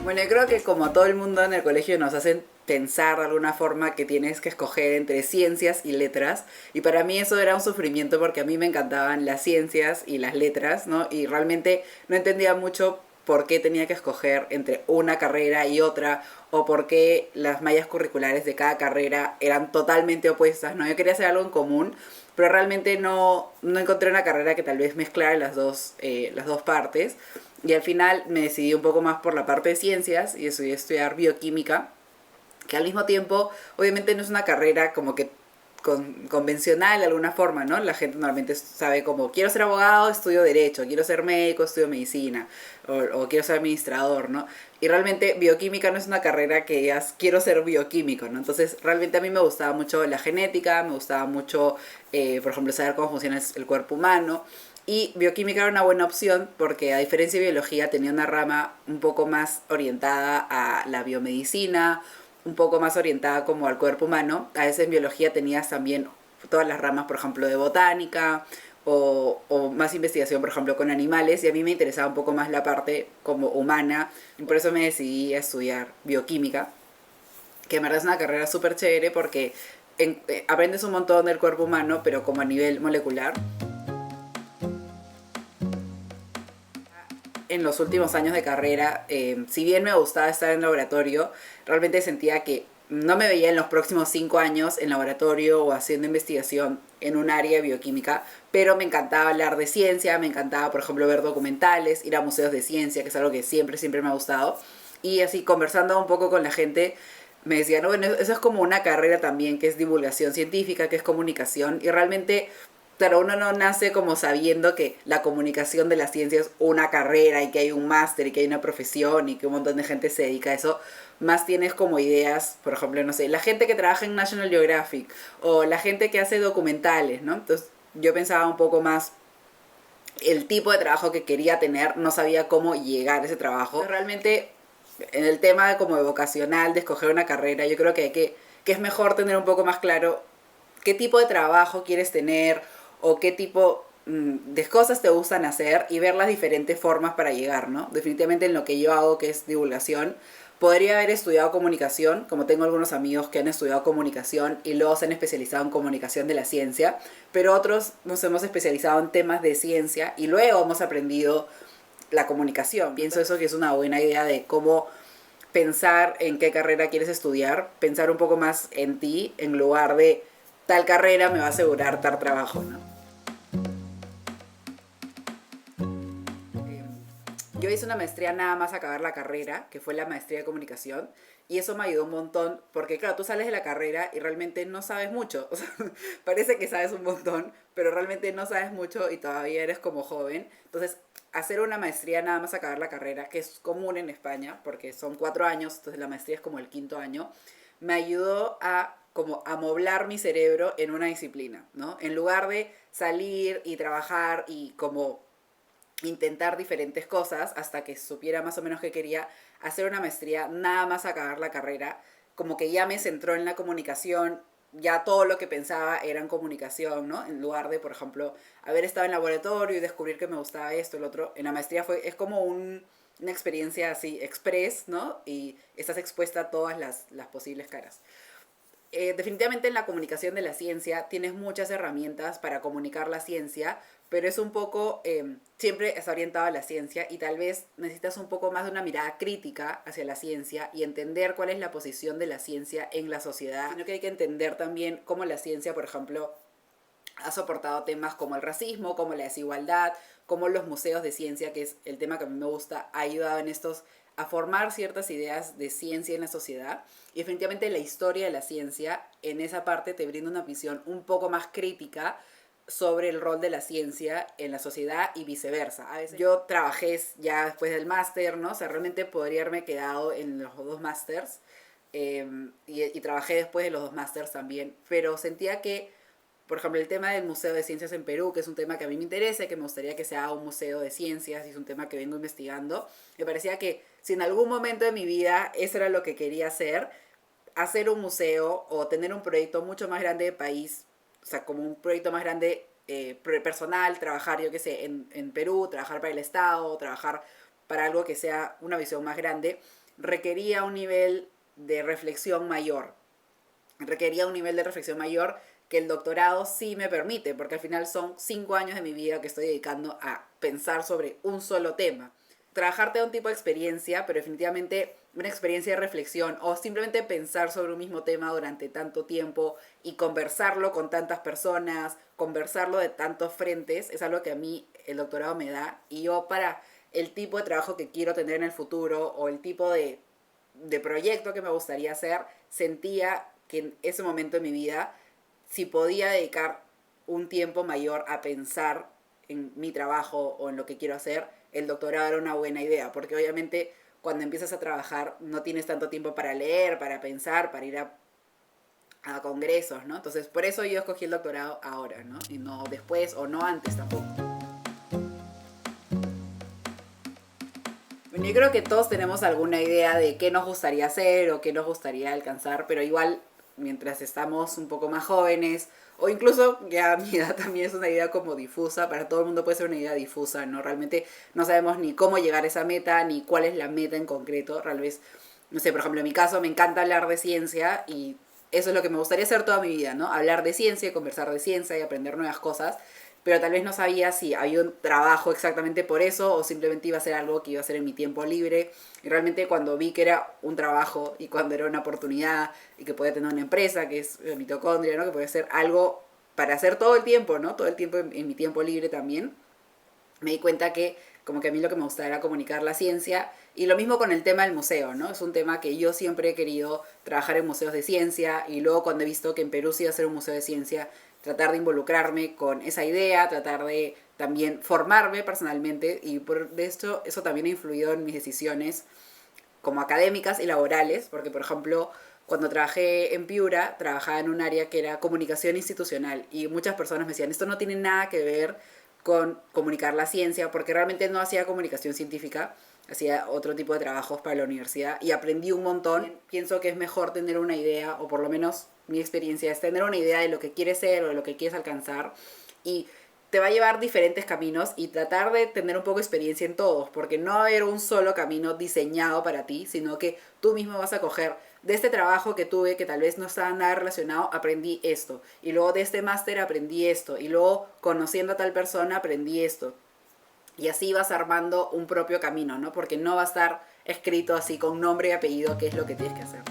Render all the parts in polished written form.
Bueno, yo creo que como todo el mundo en el colegio nos hacen pensar de alguna forma que tienes que escoger entre ciencias y letras. Y para mí eso era un sufrimiento porque a mí me encantaban las ciencias y las letras, ¿no? Y realmente no entendía mucho por qué tenía que escoger entre una carrera y otra o por qué las mallas curriculares de cada carrera eran totalmente opuestas, ¿no? Yo quería hacer algo en común, pero realmente no encontré una carrera que tal vez mezclara las dos partes. Y al final me decidí un poco más por la parte de ciencias y decidí estudiar bioquímica, que al mismo tiempo obviamente no es una carrera como que convencional de alguna forma, ¿no? La gente normalmente sabe como, quiero ser abogado, estudio derecho, quiero ser médico, estudio medicina, o quiero ser administrador, ¿no? Y realmente bioquímica no es una carrera que digas, quiero ser bioquímico, ¿no? Entonces realmente a mí me gustaba mucho la genética, me gustaba mucho, por ejemplo, saber cómo funciona el cuerpo humano. Y bioquímica era una buena opción porque a diferencia de biología tenía una rama un poco más orientada a la biomedicina, un poco más orientada como al cuerpo humano. A veces en biología tenías también todas las ramas, por ejemplo, de botánica o más investigación, por ejemplo, con animales. Y a mí me interesaba un poco más la parte como humana. Y por eso me decidí a estudiar bioquímica, que en verdad es una carrera súper chévere porque aprendes un montón del cuerpo humano, pero como a nivel molecular. En los últimos años de carrera, si bien me gustaba estar en laboratorio, realmente sentía que no me veía en los próximos 5 años en laboratorio o haciendo investigación en un área de bioquímica, pero me encantaba hablar de ciencia, me encantaba, por ejemplo, ver documentales, ir a museos de ciencia, que es algo que siempre me ha gustado. Y así, conversando un poco con la gente, me decían, no, bueno, eso es como una carrera también, que es divulgación científica, que es comunicación, y realmente claro, uno no nace como sabiendo que la comunicación de la ciencia es una carrera y que hay un máster y que hay una profesión y que un montón de gente se dedica a eso. Más tienes como ideas, por ejemplo, no sé, la gente que trabaja en National Geographic o la gente que hace documentales, ¿no? Entonces yo pensaba un poco más el tipo de trabajo que quería tener, no sabía cómo llegar a ese trabajo. Entonces, realmente en el tema de como de vocacional, de escoger una carrera, yo creo que es mejor tener un poco más claro qué tipo de trabajo quieres tener o qué tipo de cosas te gustan hacer y ver las diferentes formas para llegar, ¿no? Definitivamente en lo que yo hago, que es divulgación, podría haber estudiado comunicación, como tengo algunos amigos que han estudiado comunicación y luego se han especializado en comunicación de la ciencia, pero otros nos hemos especializado en temas de ciencia y luego hemos aprendido la comunicación. Pienso eso que es una buena idea de cómo pensar en qué carrera quieres estudiar, pensar un poco más en ti en lugar de tal carrera me va a asegurar tal trabajo, ¿no? Yo hice una maestría nada más acabar la carrera, que fue la maestría de comunicación, y eso me ayudó un montón, porque claro, tú sales de la carrera y realmente no sabes mucho, o sea, parece que sabes un montón, pero realmente no sabes mucho y todavía eres como joven. Entonces, hacer una maestría nada más acabar la carrera, que es común en España, porque son 4 años, entonces la maestría es como el quinto año, me ayudó a como amoblar mi cerebro en una disciplina, ¿no? En lugar de salir y trabajar y como intentar diferentes cosas hasta que supiera más o menos qué quería, hacer una maestría, nada más acabar la carrera, como que ya me centró en la comunicación, ya todo lo que pensaba era en comunicación, ¿no? En lugar de, por ejemplo, haber estado en laboratorio y descubrir que me gustaba esto, el otro. En la maestría es como una experiencia así, express, ¿no? Y estás expuesta a todas las posibles caras. Definitivamente en la comunicación de la ciencia tienes muchas herramientas para comunicar la ciencia, pero es un poco, siempre está orientado a la ciencia y tal vez necesitas un poco más de una mirada crítica hacia la ciencia y entender cuál es la posición de la ciencia en la sociedad, sino que hay que entender también cómo la ciencia, por ejemplo, ha soportado temas como el racismo, como la desigualdad, como los museos de ciencia, que es el tema que a mí me gusta, ha ayudado en estos a formar ciertas ideas de ciencia en la sociedad. Y definitivamente la historia de la ciencia en esa parte te brinda una visión un poco más crítica sobre el rol de la ciencia en la sociedad y viceversa. A veces yo trabajé ya después del máster, ¿no? O sea, realmente podría haberme quedado en los dos másters y trabajé después de los dos másters también, pero sentía que por ejemplo, el tema del Museo de Ciencias en Perú, que es un tema que a mí me interesa y que me gustaría que sea un museo de ciencias y es un tema que vengo investigando, me parecía que si en algún momento de mi vida eso era lo que quería hacer un museo o tener un proyecto mucho más grande de país, o sea, como un proyecto más grande personal, trabajar, yo qué sé, en Perú, trabajar para el Estado, trabajar para algo que sea una visión más grande, requería un nivel de reflexión mayor. Requería un nivel de reflexión mayor que el doctorado sí me permite, porque al final son 5 años de mi vida que estoy dedicando a pensar sobre un solo tema. Trabajar te da un tipo de experiencia, pero definitivamente una experiencia de reflexión o simplemente pensar sobre un mismo tema durante tanto tiempo y conversarlo con tantas personas, conversarlo de tantos frentes, es algo que a mí el doctorado me da. Y yo para el tipo de trabajo que quiero tener en el futuro o el tipo de proyecto que me gustaría hacer, sentía que en ese momento de mi vida, si podía dedicar un tiempo mayor a pensar en mi trabajo o en lo que quiero hacer, el doctorado era una buena idea, porque obviamente cuando empiezas a trabajar no tienes tanto tiempo para leer, para pensar, para ir a congresos, ¿no? Entonces, por eso yo escogí el doctorado ahora, ¿no? Y no después o no antes tampoco. Bueno, yo creo que todos tenemos alguna idea de qué nos gustaría hacer o qué nos gustaría alcanzar, pero igual mientras estamos un poco más jóvenes o incluso ya a mi edad también es una idea como difusa, para todo el mundo puede ser una idea difusa, ¿no? Realmente no sabemos ni cómo llegar a esa meta ni cuál es la meta en concreto, tal vez, no sé, por ejemplo, en mi caso me encanta hablar de ciencia y eso es lo que me gustaría hacer toda mi vida, ¿no? Hablar de ciencia, conversar de ciencia y aprender nuevas cosas, pero tal vez no sabía si había un trabajo exactamente por eso o simplemente iba a ser algo que iba a hacer en mi tiempo libre. Y realmente cuando vi que era un trabajo y cuando era una oportunidad y que podía tener una empresa, que es mitocondria, ¿no? Que puede ser algo para hacer todo el tiempo, ¿no? Todo el tiempo en mi tiempo libre también, me di cuenta que como que a mí lo que me gustaba era comunicar la ciencia y lo mismo con el tema del museo, ¿no? Es un tema que yo siempre he querido trabajar en museos de ciencia y luego cuando he visto que en Perú se iba a hacer un museo de ciencia, tratar de involucrarme con esa idea, tratar de también formarme personalmente y por de esto eso también ha influido en mis decisiones como académicas y laborales, porque por ejemplo, cuando trabajé en Piura, trabajaba en un área que era comunicación institucional y muchas personas me decían, esto no tiene nada que ver con comunicar la ciencia, porque realmente no hacía comunicación científica, hacía otro tipo de trabajos para la universidad y aprendí un montón. Pienso que es mejor tener una idea, o por lo menos mi experiencia es tener una idea de lo que quieres ser o de lo que quieres alcanzar y te va a llevar diferentes caminos y tratar de tener un poco de experiencia en todos, porque no va a haber un solo camino diseñado para ti, sino que tú mismo vas a coger de este trabajo que tuve, que tal vez no estaba nada relacionado, aprendí esto, y luego de este máster aprendí esto, y luego conociendo a tal persona aprendí esto. Y así vas armando un propio camino, ¿no? Porque no va a estar escrito así con nombre y apellido qué es lo que tienes que hacer.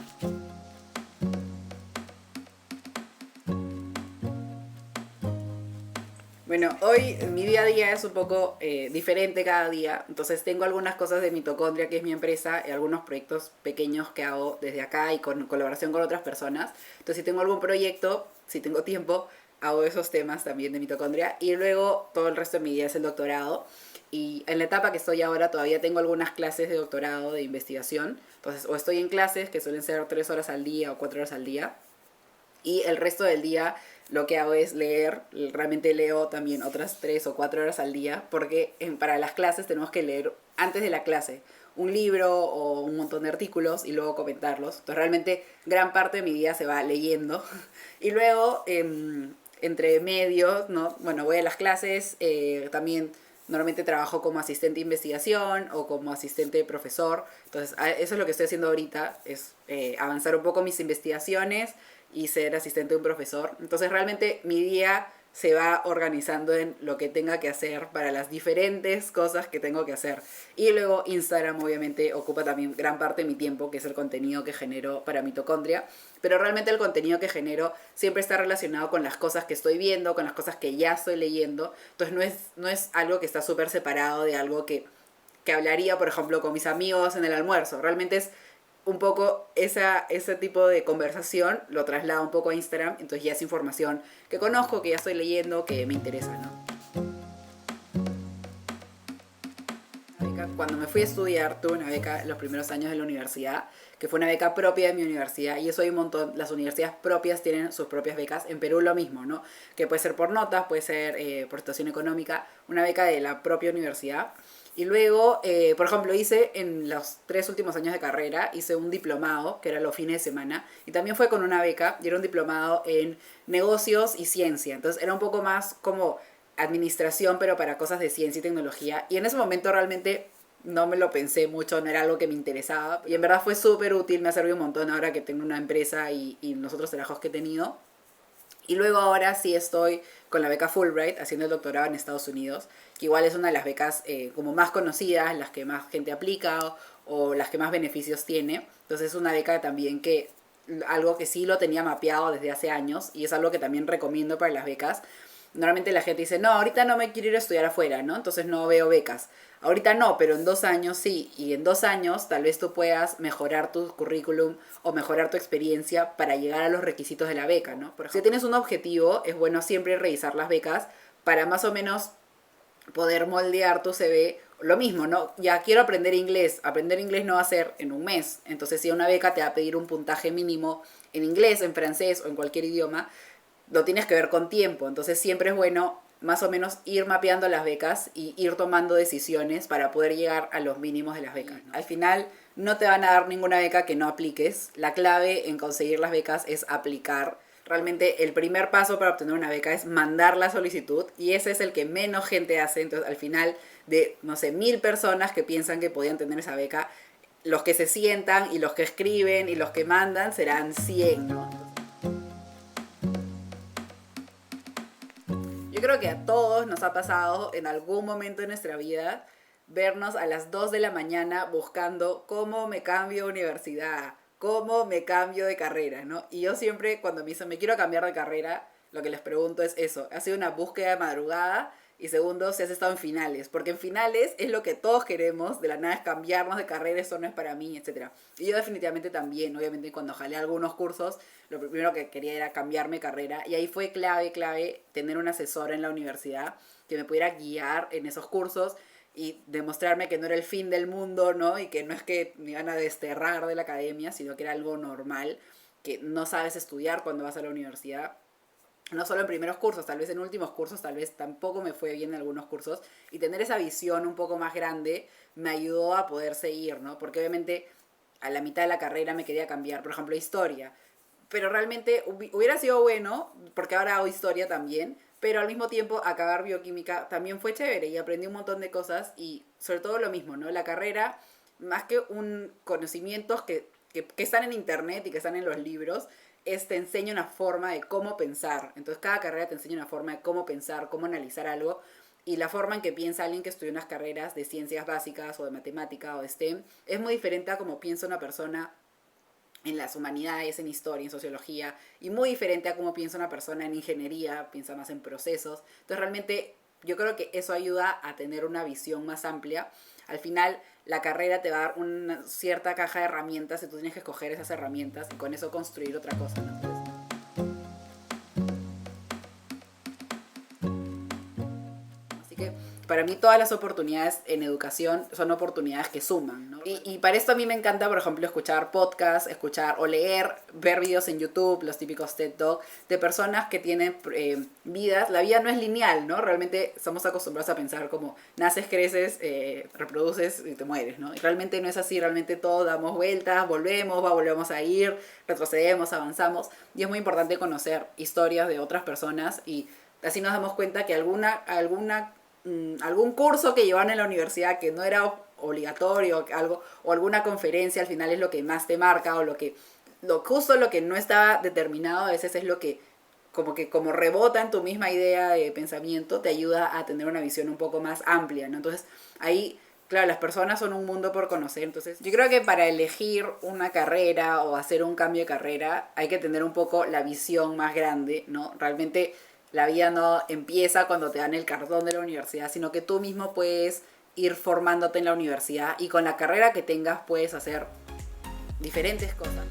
Bueno, hoy mi día a día es un poco diferente cada día, entonces tengo algunas cosas de Mitocondria, que es mi empresa, y algunos proyectos pequeños que hago desde acá y con colaboración con otras personas. Entonces si tengo algún proyecto, si tengo tiempo, hago esos temas también de Mitocondria y luego todo el resto de mi día es el doctorado. Y en la etapa que estoy ahora todavía tengo algunas clases de doctorado, de investigación. Entonces o estoy en clases que suelen ser 3 horas al día o 4 horas al día y el resto del día lo que hago es leer, realmente leo también otras 3 o 4 horas al día, porque para las clases tenemos que leer antes de la clase un libro o un montón de artículos y luego comentarlos. Entonces realmente gran parte de mi día se va leyendo. Y luego, entre medio, ¿no? Bueno, voy a las clases, también normalmente trabajo como asistente de investigación o como asistente de profesor. Entonces, eso es lo que estoy haciendo ahorita, es avanzar un poco mis investigaciones y ser asistente de un profesor. Entonces, realmente mi día se va organizando en lo que tenga que hacer para las diferentes cosas que tengo que hacer. Y luego Instagram obviamente ocupa también gran parte de mi tiempo, que es el contenido que genero para Mitocondria. Pero realmente el contenido que genero siempre está relacionado con las cosas que estoy viendo, con las cosas que ya estoy leyendo. Entonces no es algo que está súper separado de algo que hablaría, por ejemplo, con mis amigos en el almuerzo. Realmente es un poco ese tipo de conversación lo traslado un poco a Instagram, entonces ya es información que conozco, que ya estoy leyendo, que me interesa, ¿no? Cuando me fui a estudiar tuve una beca en los primeros años de la universidad, que fue una beca propia de mi universidad, y eso hay un montón, las universidades propias tienen sus propias becas, en Perú lo mismo, ¿no? Que puede ser por notas, puede ser por situación económica, una beca de la propia universidad. Y luego, por ejemplo, hice en los 3 últimos años de carrera, hice un diplomado, que era los fines de semana, y también fue con una beca, y era un diplomado en negocios y ciencia. Entonces era un poco más como administración, pero para cosas de ciencia y tecnología. Y en ese momento realmente no me lo pensé mucho, no era algo que me interesaba. Y en verdad fue súper útil, me ha servido un montón ahora que tengo una empresa y los otros trabajos que he tenido. Y luego ahora sí estoy con la beca Fulbright haciendo el doctorado en Estados Unidos, que igual es una de las becas como más conocidas, las que más gente aplica o las que más beneficios tiene. Entonces es una beca también que algo que sí lo tenía mapeado desde hace años y es algo que también recomiendo para las becas. Normalmente la gente dice, no, ahorita no me quiero ir a estudiar afuera, ¿no? Entonces no veo becas. Ahorita no, pero en 2 años sí. Y en 2 años tal vez tú puedas mejorar tu currículum o mejorar tu experiencia para llegar a los requisitos de la beca, ¿no? Por ejemplo, si tienes un objetivo, es bueno siempre revisar las becas para más o menos poder moldear tu CV. Lo mismo, ¿no? Ya quiero aprender inglés. Aprender inglés no va a ser en un mes. Entonces, si una beca te va a pedir un puntaje mínimo en inglés, en francés o en cualquier idioma, lo tienes que ver con tiempo. Entonces, siempre es bueno más o menos ir mapeando las becas y ir tomando decisiones para poder llegar a los mínimos de las becas, ¿no? Al final, no te van a dar ninguna beca que no apliques. La clave en conseguir las becas es aplicar. Realmente el primer paso para obtener una beca es mandar la solicitud y ese es el que menos gente hace. Entonces al final de, no sé, 1000 personas que piensan que podían tener esa beca, los que se sientan y los que escriben y los que mandan serán 100, ¿no? Yo creo que a todos nos ha pasado en algún momento de nuestra vida vernos a las 2 de la mañana buscando cómo me cambio de universidad, cómo me cambio de carrera, ¿no? Y yo siempre cuando me dicen me quiero cambiar de carrera, lo que les pregunto es eso, ¿ha sido una búsqueda de madrugada? Y segundo, si has estado en finales, porque en finales es lo que todos queremos, de la nada es cambiarnos de carrera, eso no es para mí, etcétera. Y yo definitivamente también, obviamente cuando jalé algunos cursos, lo primero que quería era cambiarme de carrera, y ahí fue clave tener un asesor en la universidad que me pudiera guiar en esos cursos y demostrarme que no era el fin del mundo, ¿no? Y que no es que me iban a desterrar de la academia, sino que era algo normal, que no sabes estudiar cuando vas a la universidad. No solo en primeros cursos, tal vez en últimos cursos, tal vez tampoco me fue bien en algunos cursos. Y tener esa visión un poco más grande me ayudó a poder seguir, ¿no? Porque obviamente a la mitad de la carrera me quería cambiar, por ejemplo, historia. Pero realmente hubiera sido bueno, porque ahora hago historia también, pero al mismo tiempo acabar bioquímica también fue chévere y aprendí un montón de cosas y sobre todo lo mismo, ¿no? La carrera, más que un conocimientos que están en internet y que están en los libros, te enseña una forma de cómo pensar. Entonces cada carrera te enseña una forma de cómo pensar, cómo analizar algo. Y la forma en que piensa alguien que estudia unas carreras de ciencias básicas o de matemática o de STEM es muy diferente a cómo piensa una persona en las humanidades, en historia, en sociología, y muy diferente a cómo piensa una persona en ingeniería, piensa más en procesos. Entonces realmente yo creo que eso ayuda a tener una visión más amplia. Al final la carrera te va a dar una cierta caja de herramientas y tú tienes que escoger esas herramientas y con eso construir otra cosa, ¿no? Entonces, así que para mí todas las oportunidades en educación son oportunidades que suman, ¿no? Y para esto a mí me encanta, por ejemplo, escuchar podcasts, escuchar o leer, ver videos en YouTube, los típicos TED Talk, de personas que tienen vidas. La vida no es lineal, ¿no? Realmente estamos acostumbrados a pensar como naces, creces, reproduces y te mueres, ¿no? Y realmente no es así, realmente todos damos vueltas, volvemos a ir, retrocedemos, avanzamos. Y es muy importante conocer historias de otras personas y así nos damos cuenta que algún curso que llevan en la universidad que no era obligatorio algo, o alguna conferencia al final es lo que más te marca o justo lo que no estaba determinado a veces es lo que como rebota en tu misma idea de pensamiento te ayuda a tener una visión un poco más amplia, ¿no? Entonces ahí claro, las personas son un mundo por conocer, entonces yo creo que para elegir una carrera o hacer un cambio de carrera hay que tener un poco la visión más grande, ¿no? Realmente la vida no empieza cuando te dan el cartón de la universidad, sino que tú mismo puedes ir formándote en la universidad y con la carrera que tengas puedes hacer diferentes cosas.